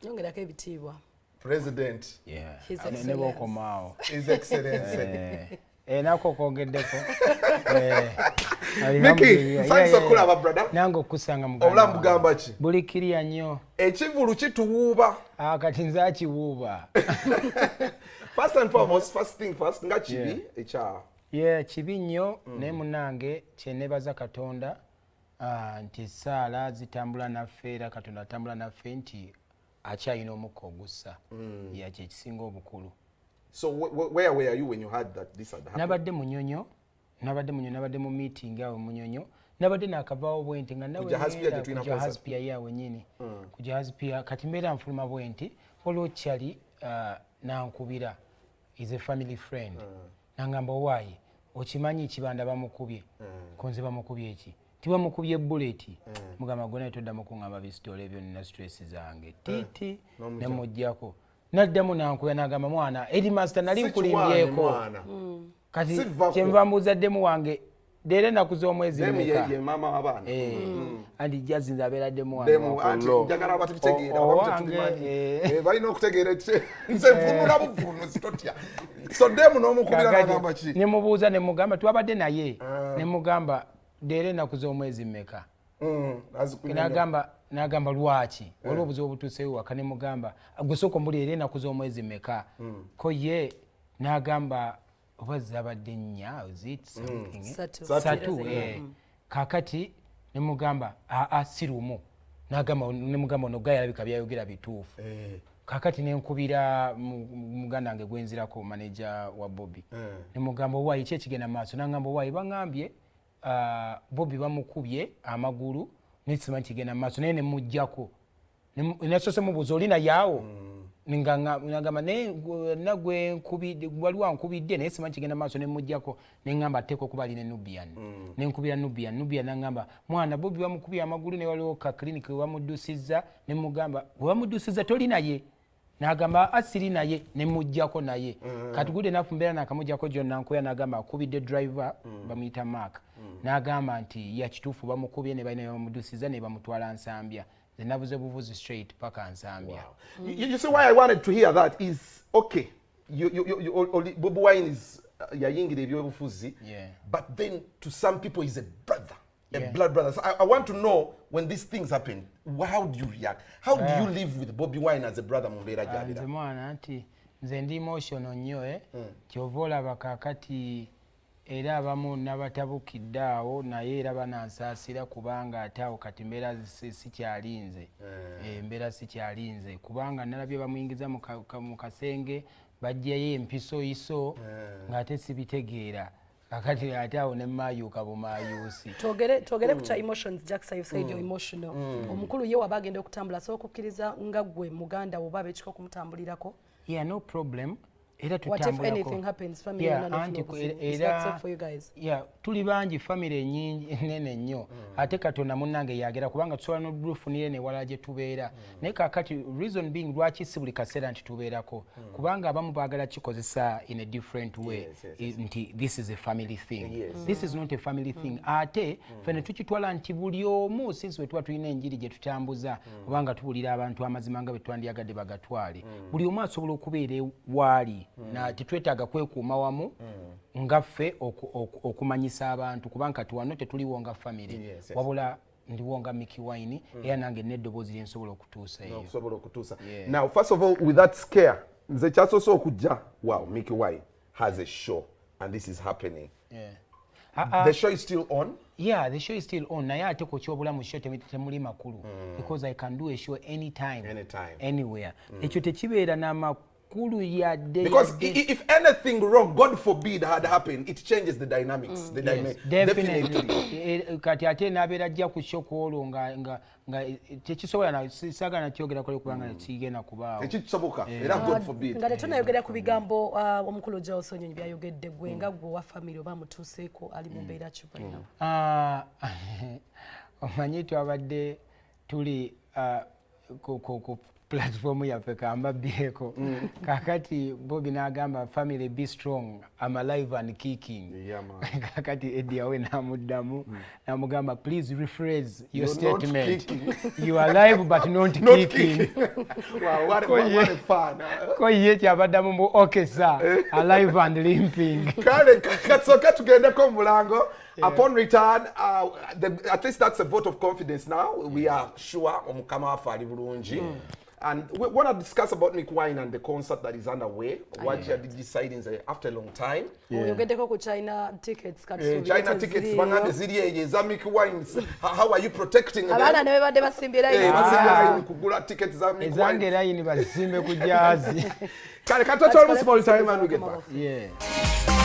Nyongerako ebitiibwa. President. Yeah. His Excellency. Nebo komao. His Excellency. Nako kongeddeko. Mikie, nsanyusa kulaba brother. Nango kusanga muganda. Obulamu bugamba ki? Buli kiriya nnyo. Ekivulu kituwuuba. Kati nze akiwuuba. First and foremost, first thing first, nga kibi ekya. Yeah, kibi nnyo naye munnange kyenebaza Katonda nti saala zitambula naffe era Katonda atambula naffe nti akyalina omukka ogussa. Yeah, kye kisinga obukulu. So where were you when you heard that this had happened? Nabadde Munyonyo, nabadde mu meeting awo Munyonyo. Nabadde nakavaawo bwenti nga nawe kujja Haspia yawe nyini. Kujja Haspia kati mbeera nfuluma bwenti olwokyali nankubira is a family friend. Nangamba why okimanyi kibanda bamukubye konze bamukubye eki tibamukubye bullet mugamba gona toddamu kungamba bisitole ebyo nina stress zange titi ne mujjako naddamu nankuya nagamba mwana headmaster nali nkulimbyeko kati kyenva mbuzaddemu wange dere nakuza omwezi meka ye mama wabana andi jazinza aberaddemu wange demu anti njagala batitegeera balina okutegeera nze nfunula buvunu zitotya so demu n'omukubira nagamba ki ne mubuuza ne mugamba twabadde naye ne mugamba dere nakuza omwezi meka nagamba lwaki waliwo obuzibu obutuusewo waka ne mugamba gusooka mbuli era nakuza omwezi meka ko ye nagamba oba zabadde nnya satu kakati ne mugamba si lumu ne mugamba ono gayalabika byayogera bituufu kakati nenkubira muganda wange gwenzirako manager wa Bobi ne mugamba owayi ki ekigenda maaso nangamba owayi bangambye Bobi bamukubye amagulu nesimanyi kigenda maaso naye nemujjako nasose mubuuza olina yaawo nagamba nagwe nkubidde waliwo ankubidde naye simanyi kigenda maaso nemujjako neŋŋamba ateeka okuba alina Nubian nenkubira Nubian nagamba mwana Bobi bamukubye amagulu ne waliwo ka clinic wamuddusiza ne mugamba wamuddusiza toli naye nagamba asiri naye nemujjako naye kati gude nafumbeera nakamujjako gyonna nkuya nagamba akubidde driver bamuyita Mark nagamba nti yakituufu bamukubye ne balina bamuddusiza ne bamutwala Nsambya. The navuze buvuzi straight paka Nsambya. You see why I wanted to hear that is okay. Bobi Wine is yayingira ebyobufuzi, but then to some people he's a brother, a blood brother. So I want to know when these things happen, how do you react? How do you live with Bobi Wine as a brother mu mbeera gy'alira? Nze mwana nti nze ndi emotional nnyo kyova olaba kaakati era abamu nabatabukidde awo naye era banansaasira kubanga ate awo kati mbeera sikyalinze embeera sikyalinze kubanga nalabye bamuyingiza mu kasenge bajjayo empiso iso ng'ate sibitegeera kakati ate awo ne mmayuuka bumayuusi twogere ku kya emotions. Jackson, you said you're emotional. Omukulu ye waba agenda okutambula so okukkiriza nga gwe muganda oba abekiko kumutambulirako? Yeah, no problem. What if anything happens, family is that safe for you guys? Yeah, tuli bangi family nyingi nene nnyo ate Katonda munnange yagera kubanga tusobola n'olufunire ne wala gye tubeera naye kakati reason being lwaki si buli kaseera nti tubeerako kubanga abamu baagala kikozesa in a different way nti this is a family thing. This is not a family thing. Ate fene tukitwala nti buli omu since we tuba tulina enjiri gye tutambuza kubanga tubulira abantu amazima nga bwe twandyagadde bagatwale buli omu asobola okubeera waali na tetwetaaga kwekuuma wamu ngaffe okumanyisa abantu kubanga tuwano tetuliwo nga family wabula ndiwo nga Mikie Wine era nange n'eddoboozi lye nsobola okutuusa eyo. Now first of all with that scare nze kyasoose okujja wow Mikie Wine has a show and this is happening. The show is still on? Yeah, the show is still on. Naye ate ku kyobulamu show temuli makulu because I can do a show anytime anywhere. Ekyo tekibeera n'amakulu because if anything wrong, God forbid, had happened, it changes the dynamics. Definitely. Kati ate nabeera ajja ku show kwolwo nga tekisobola na sisaga na kyogera kole kubanga kigenda kubaawo. Tekisoboka era God forbid. Nga tunayogera ku bigambo omukulu Johnson Nyonyi byayogedde gwe nga gwe wa family oba mutuuseeko ali mu mbeera ki right now. Omanyi twabadde tuli platform yaffe kambabyeko kakati Bobi n'agamba family be strong I'm alive and kicking kakati Eddie awe n'amuddamu n'amugamba please rephrase your statement you are alive but not kicking. Wow, what a fun. Ko ye kyabaddamu mu okay sir alive and limping. Kale katsoka tugendeko mulango. Upon return, at least that's a vote of confidence now. We are sure omukama wafe ali bulungi. And we want to discuss about Mikie Wine and the concert that is underway. What you are deciding after a long time. You get to China tickets. China tickets. Mikie Wine. How are you protecting them? Abana never basimbira ino. Kugula tickets za Mikie Wine. Ezangera yini basimbe kujazi. Kale katoto almost small time and we get back. Yeah.